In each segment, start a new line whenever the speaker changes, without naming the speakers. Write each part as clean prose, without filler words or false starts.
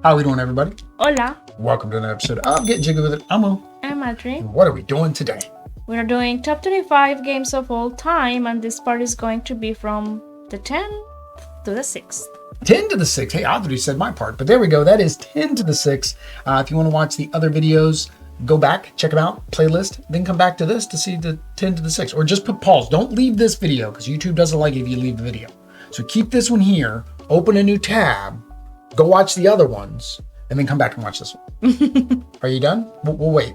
How we doing, everybody?
Hola,
Welcome to another episode of Get Jiggy With It. I'm Mo.
I'm Adri.
And what are we doing today?
We're doing top 25 games of all time, and this part is going to be from the 10th to the 6th.
10 to the 6. Hey, Adri said my part, but there we go. That is 10 to the 6. If you want to watch the other videos, go back, check them out, playlist, then come back to this to see the 10 to the 6. Or just put pause. Don't leave this video because YouTube doesn't like it if you leave the video. So keep this one here, open a new tab, go watch the other ones, and then come back and watch this one. Are you done? We'll wait.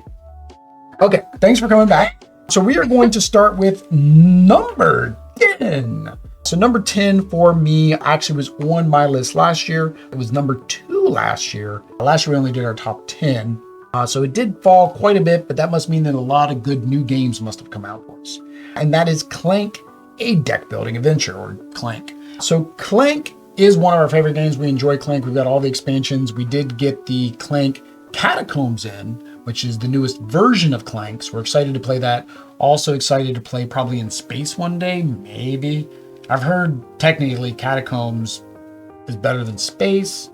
Okay, thanks for coming back. So we are going to start with number 10. So number 10 for me actually was on my list last year. It was number 2 last year. Last year we only did our top 10. So it did fall quite a bit, but that must mean that a lot of good new games must have come out for us. And that is Clank, a deck building adventure, or Clank. So Clank is one of our favorite games. We enjoy Clank. We've got all the expansions. We did get the Clank Catacombs in, which is the newest version of Clank. So we're excited to play that. Also excited to play probably in space one day, maybe. I've heard technically Catacombs is better than space,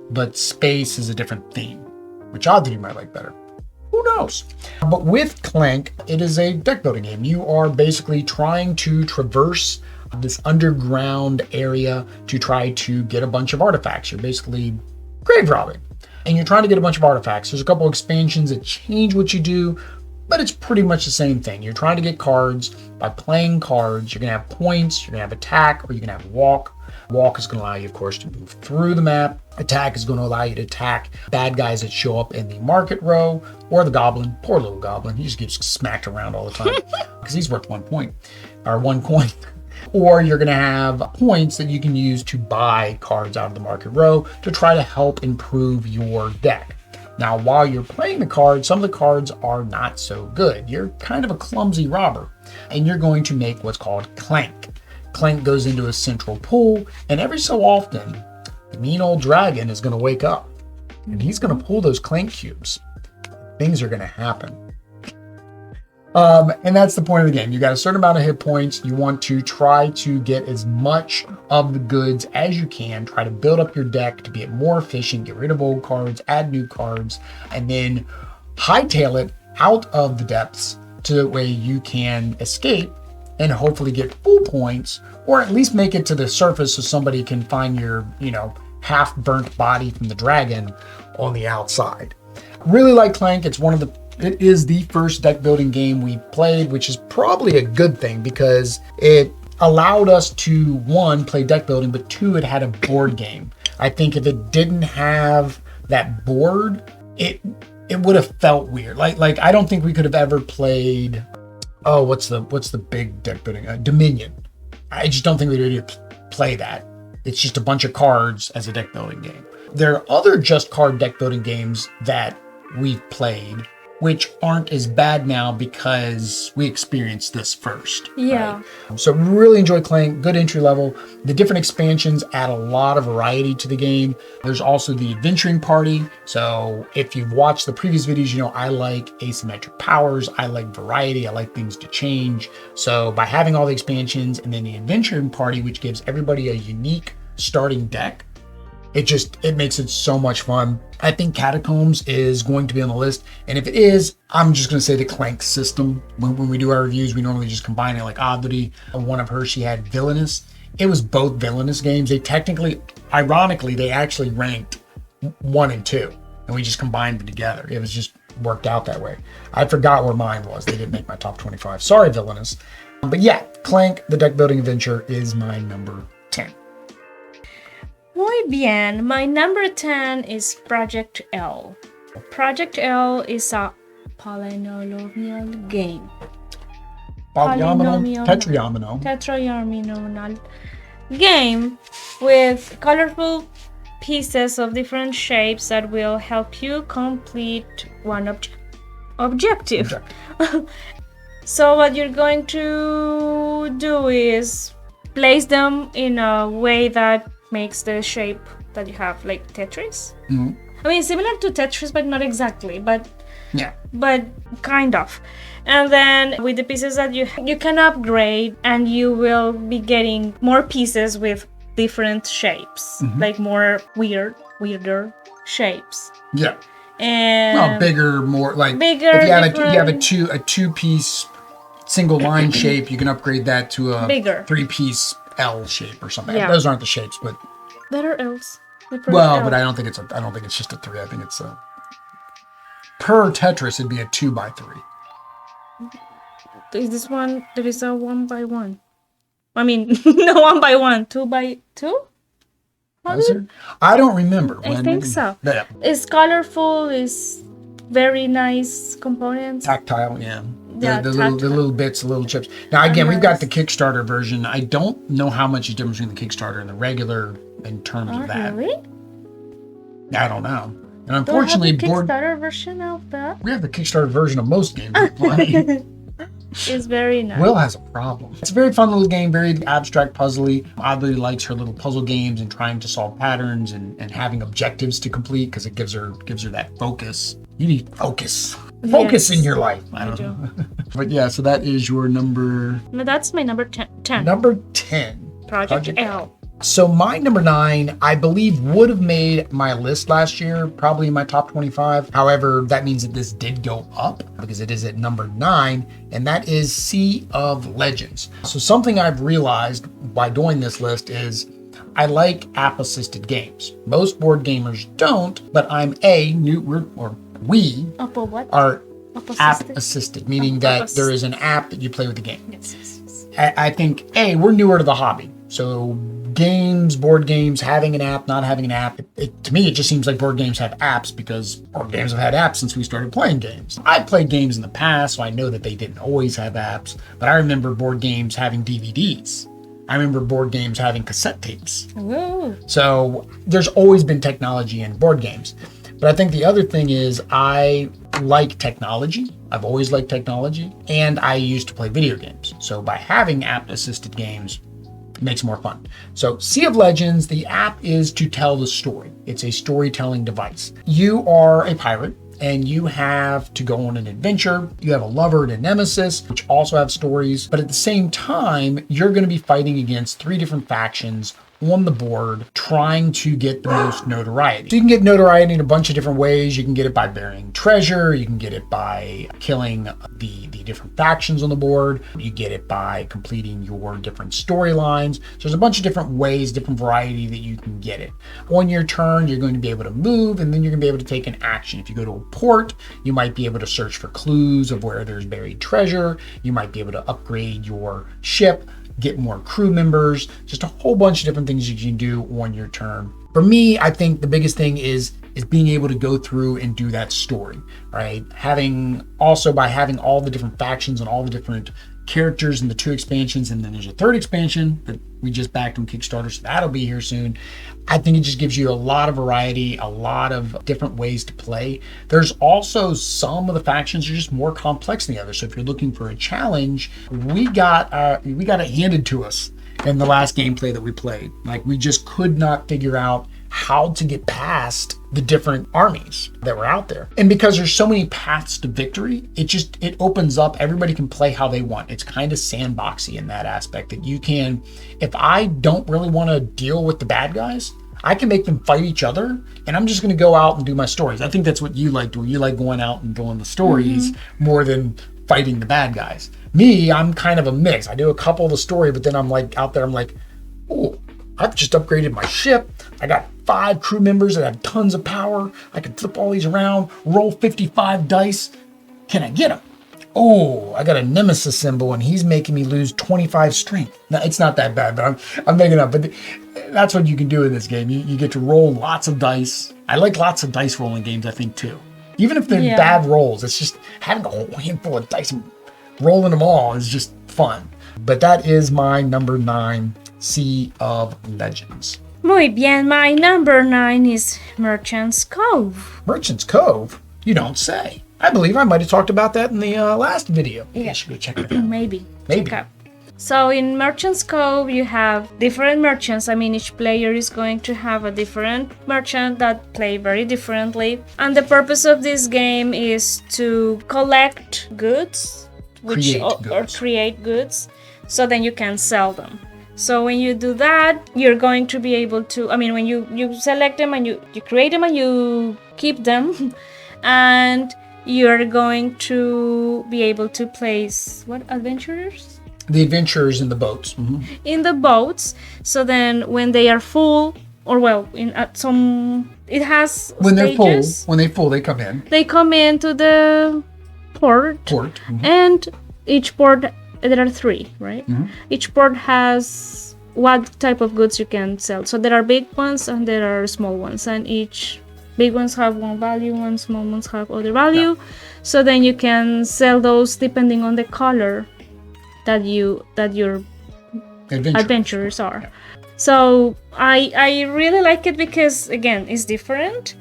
but space is a different theme, which Adri might like better. Who knows? But with Clank, it is a deck building game. You are basically trying to traverse this underground area to try to get a bunch of artifacts. You're basically grave robbing, and you're trying to get a bunch of artifacts. There's a couple expansions that change what you do, but it's pretty much the same thing. You're trying to get cards. By playing cards, you're gonna have points, you're gonna have attack, or you're gonna have walk. Walk is gonna allow you, of course, to move through the map. Attack is gonna allow you to attack bad guys that show up in the market row, or the goblin. Poor little goblin. He just gets smacked around all the time because he's worth 1 point, or 1 coin. Or you're going to have points that you can use to buy cards out of the market row to try to help improve your deck. Now, while you're playing the cards, some of the cards are not so good. You're kind of a clumsy robber, and you're going to make what's called Clank. Clank goes into a central pool, and every so often, the mean old dragon is going to wake up, and he's going to pull those Clank cubes. Things are going to happen. And that's the point of the game. You got a certain amount of hit points. You want to try to get as much of the goods as you can. Try to build up your deck to be more efficient. Get rid of old cards, add new cards, and then hightail it out of the depths to the way you can escape and hopefully get full points, or at least make it to the surface so somebody can find your, half burnt body from the dragon on the outside. Really like Clank. It is the first deck building game we played, which is probably a good thing because it allowed us to, 1, play deck building, but 2, it had a board game. I think if it didn't have that board, it would have felt weird. Like I don't think we could have ever played, what's the big deck building? Dominion. I just don't think we would play that. It's just a bunch of cards as a deck building game. There are other just card deck building games that we've played which aren't as bad now because we experienced this first.
Yeah.
Right? So really enjoy Clank, good entry level. The different expansions add a lot of variety to the game. There's also the adventuring party. So if you've watched the previous videos, I like asymmetric powers. I like variety. I like things to change. So by having all the expansions and then the adventuring party, which gives everybody a unique starting deck, it makes it so much fun. I think Catacombs is going to be on the list. And if it is, I'm just going to say the Clank system. When we do our reviews, we normally just combine it like Adri. One of hers, she had Villainous. It was both Villainous games. Ironically, they actually ranked 1 and 2. And we just combined them together. It was just worked out that way. I forgot where mine was. They didn't make my top 25. Sorry, Villainous. But yeah, Clank, the deck building adventure, is my number 10.
Muy bien. My number 10 is Project L. Project L is a polynomial game. Tetrayarminal game with colorful pieces of different shapes that will help you complete one objective. So what you're going to do is place them in a way that makes the shape that you have, like Tetris.
Mm-hmm.
I mean, similar to Tetris, but not exactly, but
yeah,
but kind of. And then with the pieces that you can upgrade, and you will be getting more pieces with different shapes, like more weird weirder shapes.
Yeah.
And
Well, bigger, more like
bigger,
if you have
different-
a two-piece single line shape, you can upgrade that to a
Bigger.
three-piece L shape or something.
Yeah.
Those aren't the shapes, but
That are L's.
but I don't think it's just a 3. I think it's a per Tetris it'd be a 2x3.
Is this one? There is a 1x1. I mean, no 1x1, 2x2.
Was there? I don't remember.
I think so.
Yeah.
It's colorful. It's very nice components.
Tactile, yeah.
Yeah,
The
tactile.
little bits, the little chips. Now again, we've got
Nice.
the Kickstarter version. I don't know how much is difference between the Kickstarter and the regular in terms
Oh,
of that.
really?
I don't know. And
Do I have
unfortunately,
the Kickstarter version of that?
we have the Kickstarter version of most games we play.
It's very nice.
Will has a problem. It's a very fun little game, very abstract, puzzly. Adri likes her little puzzle games and trying to solve patterns and having objectives to complete because it gives her that focus. You need focus. Focus
Yes,
in your life.
I do.
But yeah, so that is your number
No, that's my number 10.
number 10.
Project L.
So my number 9, I believe, would have made my list last year, probably in my top 25. However, that means that this did go up because it is at number 9, and that is Sea of Legends. So something I've realized by doing this list is I like app-assisted games. Most board gamers don't, but we
Upper what?
are
Upper
app-assisted, meaning that there is an app that you play with the game.
Yes, yes, yes.
I think, we're newer to the hobby. So games, board games, having an app, not having an app, to me, it just seems like board games have apps because board games have had apps since we started playing games. I've played games in the past, so I know that they didn't always have apps, but I remember board games having DVDs. I remember board games having cassette tapes.
Woo.
So there's always been technology in board games. But I think the other thing is I like technology. I've always liked technology, and I used to play video games. So by having app-assisted games, it makes it more fun. So Sea of Legends, the app is to tell the story. It's a storytelling device. You are a pirate, and you have to go on an adventure. You have a lover and a nemesis, which also have stories. But at the same time, you're going to be fighting against 3 different factions on the board trying to get the most notoriety. So you can get notoriety in a bunch of different ways. You can get it by burying treasure. You can get it by killing the different factions on the board. You get it by completing your different storylines. So there's a bunch of different ways, different variety that you can get it. On your turn, you're going to be able to move, and then you're going to be able to take an action. If you go to a port, you might be able to search for clues of where there's buried treasure. You might be able to upgrade your ship, get more crew members, just a whole bunch of different things you can do on your turn. For me, I think the biggest thing is being able to go through and do that story, right? By having all the different factions and all the different characters in the 2 expansions, and then there's a 3rd expansion that we just backed on Kickstarter, so that'll be here soon. I think it just gives you a lot of variety, a lot of different ways to play. There's also some of the factions are just more complex than the others. So if you're looking for a challenge, we got it handed to us in the last gameplay that we played. Like, we just could not figure out how to get past the different armies that were out there. And because there's so many paths to victory, it opens up, everybody can play how they want. It's kind of sandboxy in that aspect that you can, if I don't really want to deal with the bad guys, I can make them fight each other, and I'm just going to go out and do my stories. I think that's what you like doing. You like going out and doing the stories more than fighting the bad guys. Me, I'm kind of a mix. I do a couple of the story, but then I'm like out there, I'm like, oh, I've just upgraded my ship. I got 5 crew members that have tons of power. I can flip all these around, roll 55 dice. Can I get them? Oh, I got a nemesis symbol and he's making me lose 25 strength. Now, it's not that bad, but I'm making up. But that's what you can do in this game. You get to roll lots of dice. I like lots of dice rolling games, I think, too. Even if they're bad rolls, it's just having a whole handful of dice and rolling them all is just fun. But that is my number 9, Sea of Legends.
Muy bien, my number 9 is Merchant's Cove.
Merchant's Cove? You don't say. I believe I might have talked about that in the last video.
Yeah.
I should go check it out.
Maybe.
Maybe.
Check out. So in Merchant's Cove, you have different merchants. I mean, each player is going to have a different merchant that play very differently. And the purpose of this game is to collect goods, or create goods, so then you can sell them. So when you do that, you're going to be able to, I mean, when you select them and you create them and you keep them, and you're going to be able to place, what, adventurers?
The adventurers in the boats.
In the boats. So then when they are full, or well, it has
When
stages.
they're full, they come in.
They come into the port. And each port, there are 3, right? Each port has what type of goods you can sell. So there are big ones and there are small ones, and each big ones have one value, and small ones have other value. Yeah. So then you can sell those depending on the color that your adventurers are. Yeah. So I really like it because, again, it's different.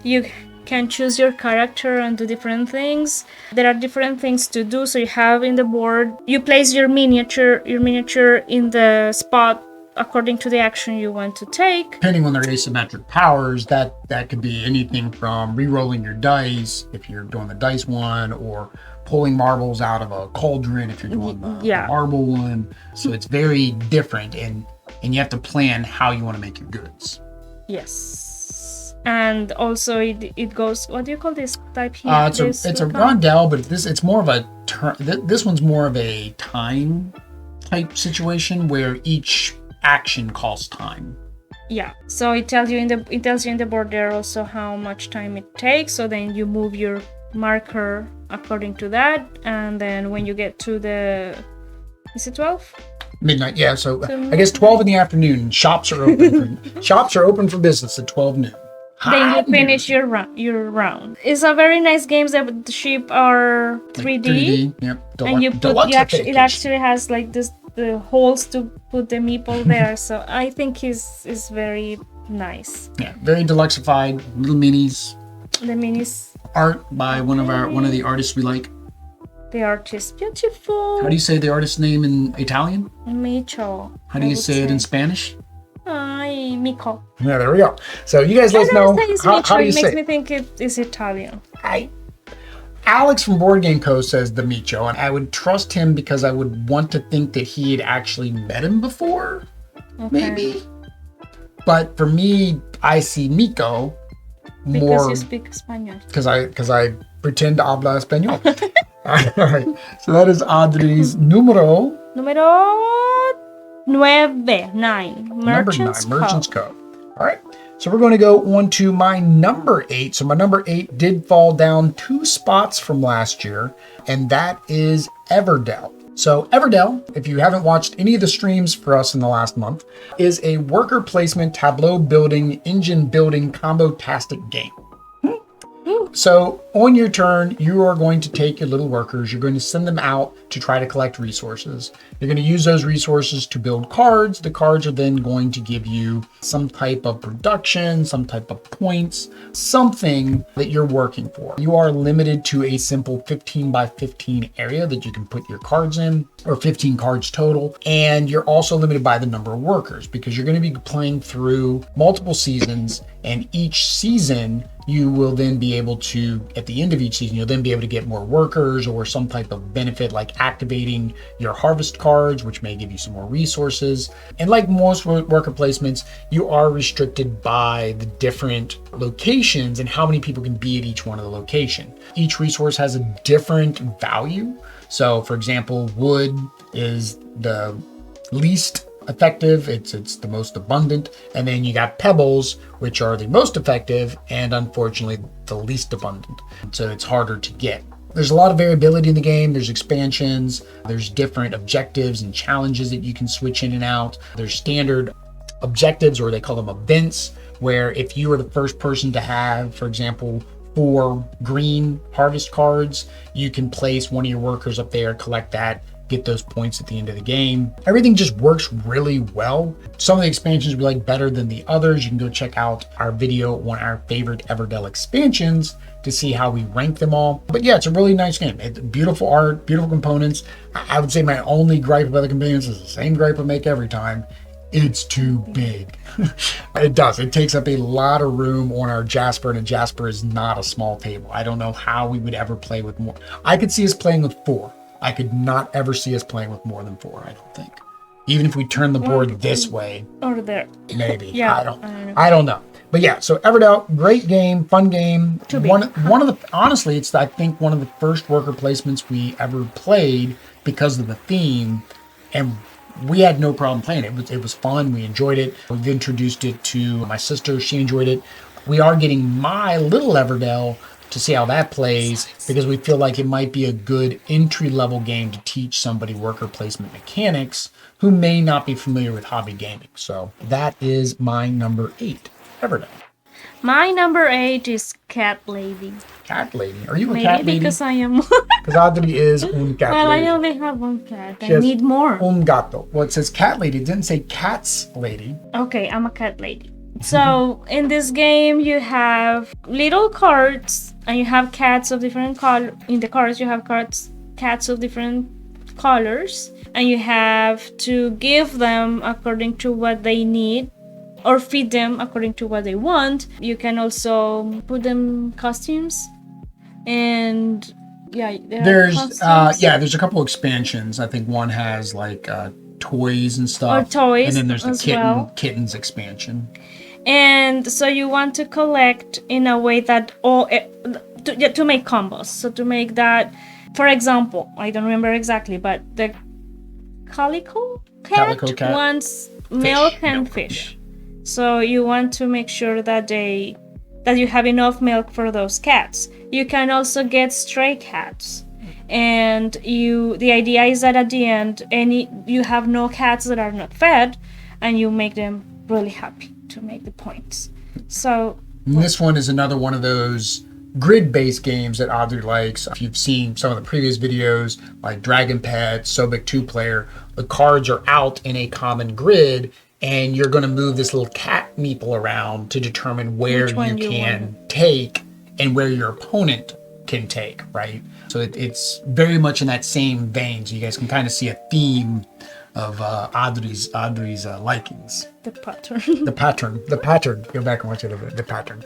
You can choose your character and do different things. There are different things to do. So you have in the board, you place your miniature in the spot according to the action you want to take.
Depending on their asymmetric powers, that could be anything from re-rolling your dice if you're doing the dice one, or pulling marbles out of a cauldron if you're doing the marble one. So it's very different, and you have to plan how you want to make your goods.
Yes. And also it goes, what do you call this type here?
It's a rondel, but it's more of a this one's more of a time type situation where each action costs time.
Yeah. So it tells you in the board there also how much time it takes. So then you move your marker according to that, and then when you get to is it 12?
Midnight, yeah. So I guess 12 in the afternoon. Shops are open for business at 12 noon.
Then you finish your round. It's a very nice game. The sheep are 3D. 3D,
yep.
And it actually has like the holes to put the meeple there. So I think is very nice.
Yeah, very deluxeified, little minis.
The minis.
Art by one of the artists we like.
The art is beautiful.
How do you say the artist's name in Italian?
Micho.
How do you say it in Spanish?
Ay, Mico.
Yeah, there we go. So you guys let us know how do you say it.
It makes me think it is Italian.
Alex from Board Game Co. says the Micho, and I would trust him because I would want to think that he had actually met him before, maybe. But for me, I see Mico more
because you speak Spanish.
Because I pretend to habla español. All right. So that is Adri's numero
9.
Merchant's Cove. All right. So we're going to go on to my number 8. So my number 8 did fall down 2 spots from last year, and that is Everdell. So Everdell, if you haven't watched any of the streams for us in the last month, is a worker placement, tableau building, engine building, combo-tastic game. So on your turn, you are going to take your little workers. You're going to send them out to try to collect resources. You're going to use those resources to build cards. The cards are then going to give you some type of production, some type of points, something that you're working for. You are limited to a simple 15 by 15 area that you can put your cards in, or 15 cards total. And you're also limited by the number of workers because you're going to be playing through multiple seasons, and each season you will then be able to, at the end of each season, you'll then be able to get more workers or some type of benefit like activating your harvest cards, which may give you some more resources. And like most worker placements, you are restricted by the different locations and how many people can be at each one of the location. Each resource has a different value. So for example, wood is the least effective, it's the most abundant, and then you got pebbles, which are the most effective and unfortunately the least abundant, so it's harder to get. There's a lot of variability in the game. There's expansions, there's different objectives and challenges that you can switch in and out. There's standard objectives, or they call them events, where if you are the first person to have, for example, 4 green harvest cards, you can place one of your workers up there, collect that, get those points at the end of the game. Everything just works really well. Some of the expansions we like better than the others. You can go check out our video on our favorite Everdell expansions to see how we rank them all. But yeah, it's a really nice game. It's beautiful art, beautiful components. I would say my only gripe about the components is the same gripe I make every time. It's too big. It does. It takes up a lot of room on our Jasper, and a Jasper is not a small table. I don't know how we would ever play with more. I could see us playing with 4. I could not ever see us playing with more than 4, I don't think. Even if we turn the board this way,
or there.
maybe.
Yeah,
I don't know. But yeah, so Everdell, great game, fun game. One of the honestly, it's I think one of the first worker placements we ever played because of the theme, and we had no problem playing it. It was fun. We enjoyed it. We've introduced it to my sister. She enjoyed it. We are getting my little Everdell to see how that plays because we feel like it might be a good entry-level game to teach somebody worker placement mechanics who may not be familiar with hobby gaming. So that is my number 8, Everdell.
My number 8 is Cat Lady.
Cat Lady. Are you a
Maybe
cat lady?
because I am.
Because Adri is un cat
Well,
lady.
I only have one cat.
She
I
has
need more.
Un gato. Well, it says cat lady. It didn't say cats lady.
Okay, I'm a cat lady. So in this game, you have little cards, and you have cats of different color. In the cards, you have cats of different colors, and you have to give them according to what they need, or feed them according to what they want. You can also put them costumes, and yeah,
There's
costumes.
there's a couple expansions. I think one has like toys and stuff.
Or toys
and then there's the
as well.
kittens expansion.
And so you want to collect in a way that to make combos. So to make that, for example, I don't remember exactly, but the calico cat wants milk and fish. So you want to make sure that you have enough milk for those cats. You can also get stray cats. And the idea is that at the end, you have no cats that are not fed, and you make them really happy to make the points. So
and this one is another one of those grid-based games that Adri likes. If you've seen some of the previous videos, like Dragon Pet, Sobek 2-player, the cards are out in a common grid, and you're going to move this little cat meeple around to determine where you can take and where your opponent can take, right? So it's very much in that same vein. So you guys can kind of see a theme of Adri's likings.
The pattern.
The pattern. Go back and watch it a bit. The pattern.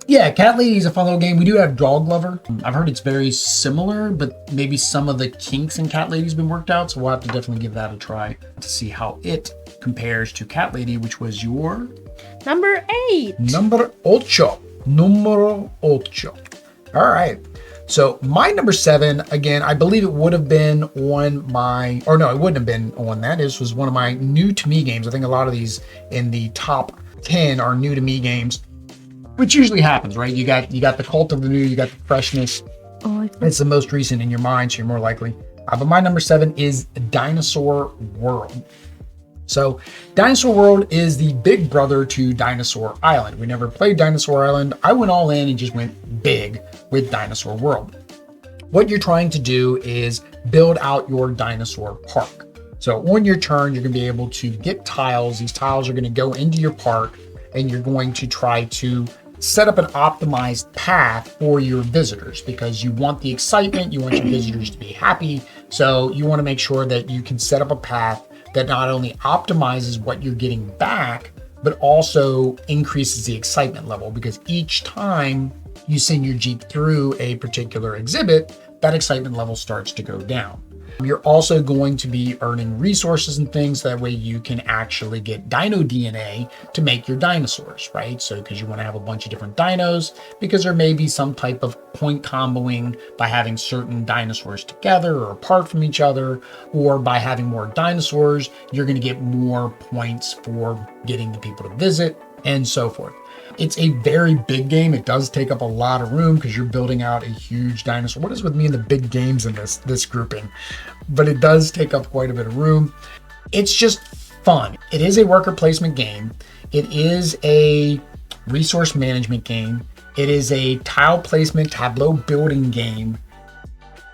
Yeah, Cat Lady is a fun little game. We do have Dog Lover. I've heard it's very similar, but maybe some of the kinks in Cat Lady's been worked out. So we'll have to definitely give that a try to see how it compares to Cat Lady, which was your
number 8.
Numero 8. All right. So my number 7, again, I believe it would have been on my, or no, it wouldn't have been on that. This was one of my new to me games. I think a lot of these in the top 10 are new to me games, which usually happens, right? You got the cult of the new, you got the freshness. It's the most recent in your mind, so you're more likely. But my number 7 is Dinosaur World. So Dinosaur World is the big brother to Dinosaur Island. We never played Dinosaur Island. I went all in and just went big with Dinosaur World. What you're trying to do is build out your dinosaur park. So on your turn, you're going to be able to get tiles. These tiles are going to go into your park, and you're going to try to set up an optimized path for your visitors because you want the excitement. You want your visitors to be happy. So you want to make sure that you can set up a path that not only optimizes what you're getting back, but also increases the excitement level, because each time you send your Jeep through a particular exhibit, that excitement level starts to go down. You're also going to be earning resources and things. That way you can actually get dino DNA to make your dinosaurs, right? So because you want to have a bunch of different dinos, because there may be some type of point comboing by having certain dinosaurs together or apart from each other, or by having more dinosaurs, you're going to get more points for getting the people to visit and so forth. It's a very big game. It does take up a lot of room because you're building out a huge dinosaur. What is with me and the big games in this grouping? But it does take up quite a bit of room. It's just fun. It is a worker placement game. It is a resource management game. It is a tile placement tableau building game.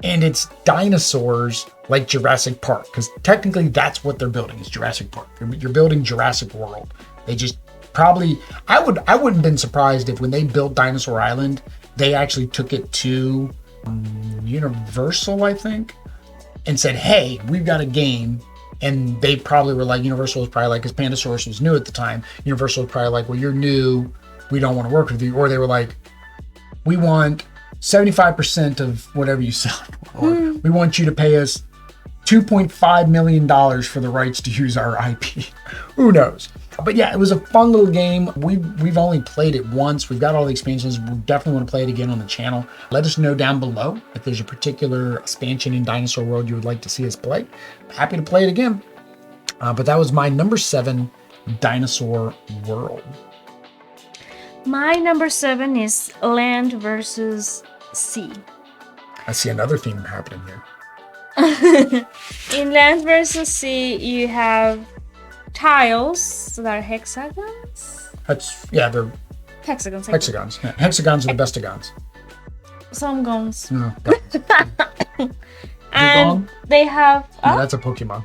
And it's dinosaurs like Jurassic Park, because technically that's what they're building, is Jurassic Park. You're building Jurassic World. They just probably, I wouldn't have been surprised if when they built Dinosaur Island, they actually took it to Universal, I think, and said, hey, we've got a game. And they probably were like, Universal was probably like, because Pandasaurus was new at the time, Universal was probably like, well, you're new, we don't want to work with you. Or they were like, we want 75% of whatever you sell, or we want you to pay us $2.5 million for the rights to use our IP. Who knows? But yeah, it was a fun little game. We've only played it once. We've got all the expansions. We definitely want to play it again on the channel. Let us know down below if there's a particular expansion in Dinosaur World you would like to see us play. Happy to play it again. But that was my number 7, Dinosaur World.
My number 7 is Land versus Sea.
I see another theme happening here.
In Land versus Sea, you have tiles that are hexagons.
They're
Hexagons.
hexagons. Yeah, hexagons are the bestagons.
Some guns.
No,
And they have.
yeah, that's a Pokemon.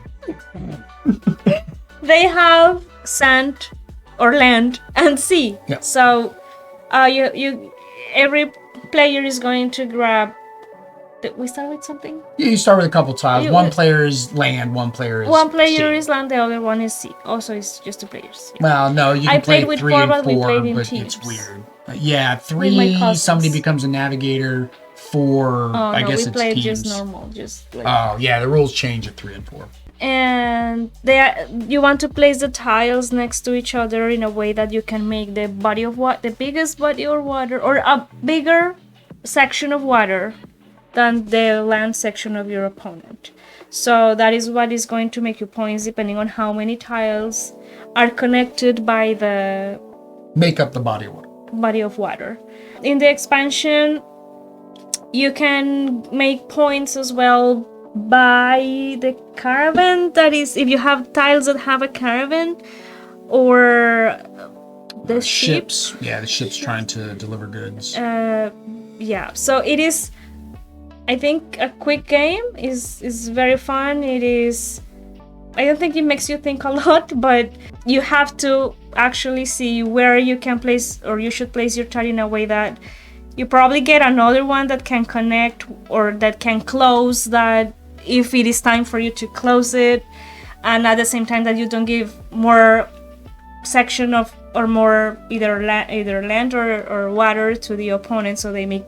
They have sand or land and sea.
Yeah.
So, every player is going to grab. Did we start with something?
Yeah, you start with a couple tiles. One player is land, one player is sea.
Is land, the other one is sea. Also, it's just 2 players. Yeah.
Well, no, you
I
can play
played with
3
4,
and
but we
4,
played in
but
teams.
it's weird. Yeah,
With my
3,
cousins.
somebody becomes a navigator. 4,
Oh,
I
no,
guess
we
it's
played
teams.
just normal, just like.
Oh, yeah, the rules change at 3 and 4.
And you want to place the tiles next to each other in a way that you can make the biggest body of water, or a bigger section of water than the land section of your opponent. So that is what is going to make you points, depending on how many tiles are connected by the
Make up the body of water.
body of water. In the expansion, you can make points as well by the caravan. That is, if you have tiles that have a caravan, or the
Ships. Yeah, the ship's trying to deliver goods.
Yeah, so it is, I think, a quick game. Is very fun. It is, I don't think it makes you think a lot, but you have to actually see where you can place, or you should place your tile in a way that you probably get another one that can connect, or that can close that if it is time for you to close it, and at the same time that you don't give more section of, or more either land or water to the opponent, so they make,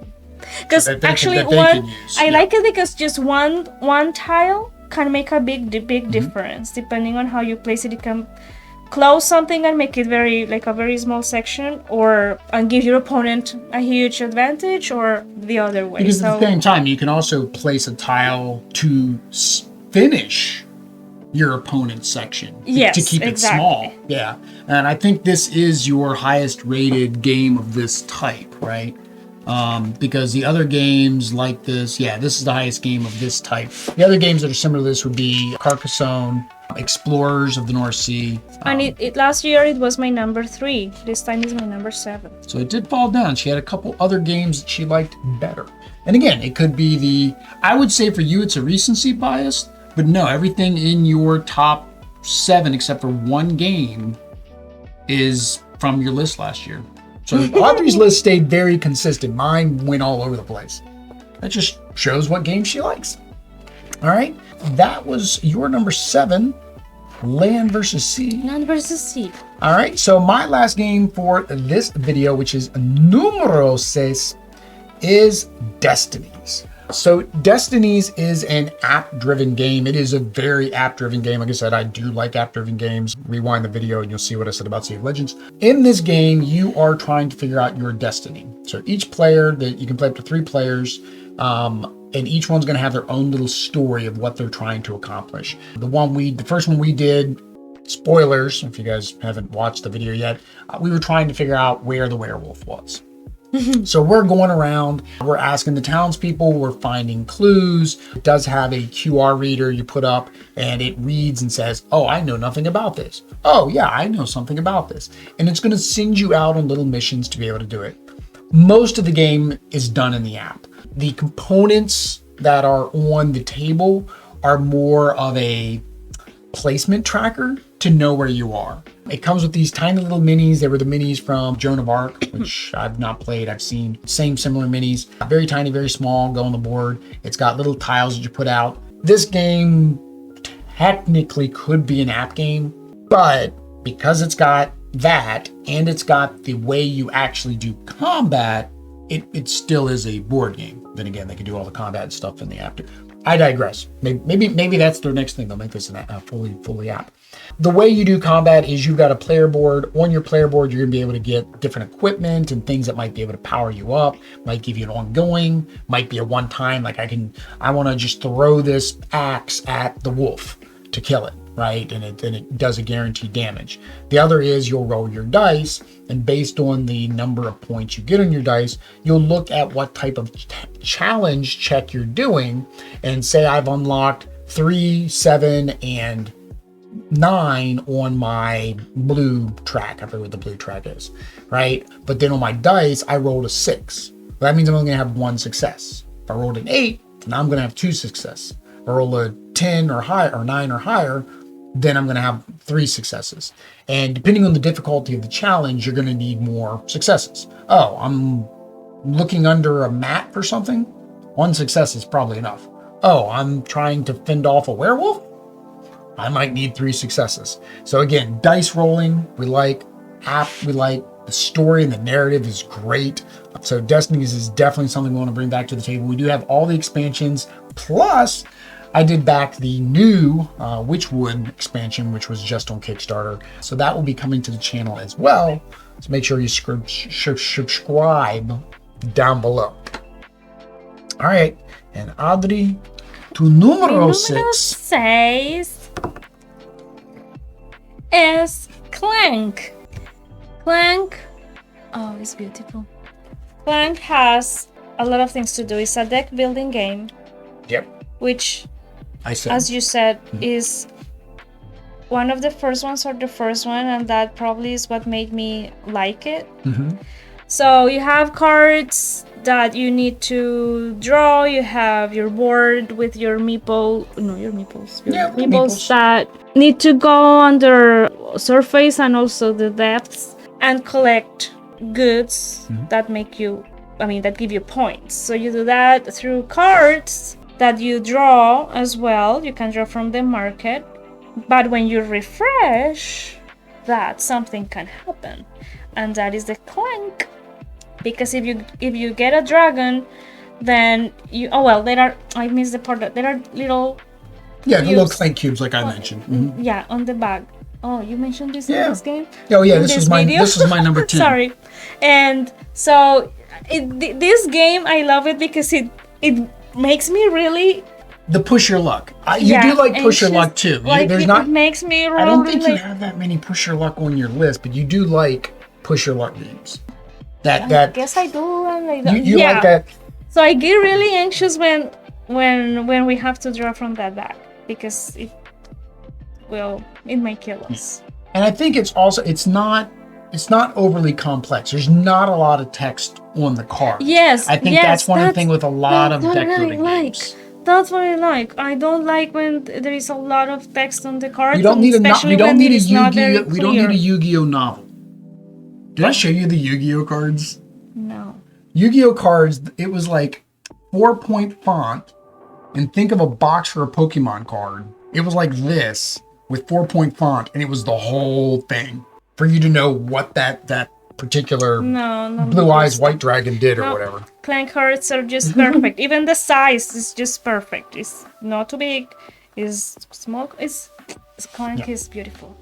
because actually I like it because just one tile can make a big difference. Depending on how you place it, it can close something and make it a very small section, and give your opponent a huge advantage, or the other way.
Because at the same time, you can also place a tile to finish your opponent's section. To keep it small. Yeah. And I think this is your highest rated game of this type, right? Because the other games like this, this is the highest game of this type. The other games that are similar to this would be Carcassonne, Explorers of the North Sea.
And last year it was my number 3. This time is my number 7.
So it did fall down. She had a couple other games that she liked better. And again, it could be I would say for you it's a recency bias, but no, everything in your top 7 except for one game is from your list last year. So Audrey's list stayed very consistent. Mine went all over the place. That just shows what game she likes. All right, that was your number 7, Land versus Sea.
Land versus Sea.
All right, so my last game for this video, which is numero 6, is Destinies. So Destinies is an app-driven game. It is a very app-driven game. Like I said, I do like app-driven games. Rewind the video and you'll see what I said about Sea of Legends. In this game, you are trying to figure out your destiny. So each player, you can play up to 3 players, and each one's going to have their own little story of what they're trying to accomplish. The first one we did, spoilers, if you guys haven't watched the video yet, we were trying to figure out where the werewolf was. So we're going around, we're asking the townspeople, we're finding clues. It does have a QR reader you put up, and it reads and says, oh, I know nothing about this. Oh yeah, I know something about this. And it's going to send you out on little missions to be able to do it. Most of the game is done in the app. The components that are on the table are more of a placement tracker to know where you are. It comes with these tiny little minis. They were the minis from Joan of Arc, which I've not played. I've seen similar minis. Very tiny, very small, go on the board. It's got little tiles that you put out. This game technically could be an app game, but because it's got that and it's got the way you actually do combat, it still is a board game. Then again, they can do all the combat stuff in the app too. I digress. Maybe that's their next thing. They'll make this a fully app. The way you do combat is you've got a player board. On your player board, you're gonna be able to get different equipment and things that might be able to power you up. Might give you an ongoing. Might be a one time. Like I want to just throw this axe at the wolf to kill it, right? And it does a guaranteed damage. The other is you'll roll your dice, and based on the number of points you get on your dice, you'll look at what type of challenge check you're doing, and say I've unlocked 3, 7, and 9 on my blue track. I forget what the blue track is, right? But then on my dice, I rolled a 6. That means I'm only gonna have 1 success. If I rolled an 8, then I'm gonna have 2 success. If I roll a 10 or higher, or 9 or higher, then I'm going to have 3 successes. And depending on the difficulty of the challenge, you're going to need more successes. Oh, I'm looking under a mat for something? 1 success is probably enough. Oh, I'm trying to fend off a werewolf? I might need 3 successes. So again, dice rolling, we like. App, we like. The story and the narrative is great. So Destinies is definitely something we want to bring back to the table. We do have all the expansions, plus I did back the new Witchwood expansion, which was just on Kickstarter. So that will be coming to the channel as well. So make sure you subscribe down below. All right, and Adri, tu número 6
is Clank. Clank, oh, it's beautiful. Clank has a lot of things to do. It's a deck building game.
Yep.
Which,
as
you said, is one of the first ones or the first one, and that probably is what made me like it. So you have cards that you need to draw. You have your board with your meeples that need to go under surface and also the depths, and collect goods that make you, that give you points. So you do that through cards that you draw as well. You can draw from the market, but when you refresh that, something can happen, and that is the Clank. Because if you get a dragon, then you there are, I missed the part that there are little
the little Clank cubes like I mentioned.
Yeah, on the back. Oh, you mentioned this in this game?
Oh yeah, this was my number 10.
Sorry. And so this game, I love it because it makes me really
the push your luck. You do like push your luck too.
Like it makes me really,
I don't think you have that many push your luck on your list, but you do like push your luck games. I
guess I do.
You like that.
So I get really anxious when we have to draw from that back, because it might kill us.
And I think it's not overly complex. There's not a lot of text on the card.
Yes.
I think that's one thing with a lot of deck building games.
That's what I like. I don't like when there is a lot of text on the card.
We don't need a Yu-Gi-Oh novel. Did I show you the Yu-Gi-Oh cards?
No.
Yu-Gi-Oh cards, it was like 4-point font, and think of a box for a Pokemon card. It was like this with 4-point font, and it was the whole thing for you to know what that particular Blue Eyes White Dragon did or whatever.
Clank cards are just perfect. Even the size is just perfect. It's not too big. It's small. Clank is beautiful.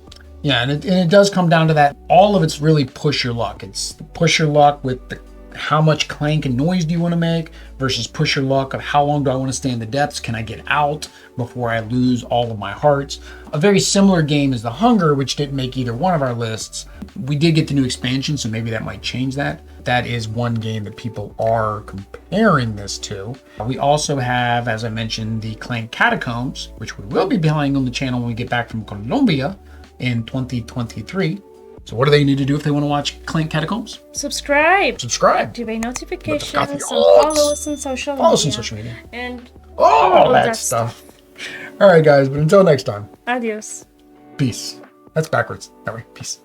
Yeah, and it does come down to that. All of it's really push your luck. It's push your luck with how much clank and noise do you want to make versus push your luck of how long do I want to stay in the depths? Can I get out before I lose all of my hearts? A very similar game is the Hunger, which didn't make either one of our lists. We did get the new expansion, so maybe that might change that. That is one game that people are comparing this to. We also have, as I mentioned, the Clank Catacombs, which we will be playing on the channel when we get back from Colombia in 2023. So what do they need to do if they want to watch Clank Catacombs?
Subscribe.
Activate
notifications and follow us on social media. And
all that stuff. All right, guys, but until next time.
Adios.
Peace. That's backwards. That way. Peace.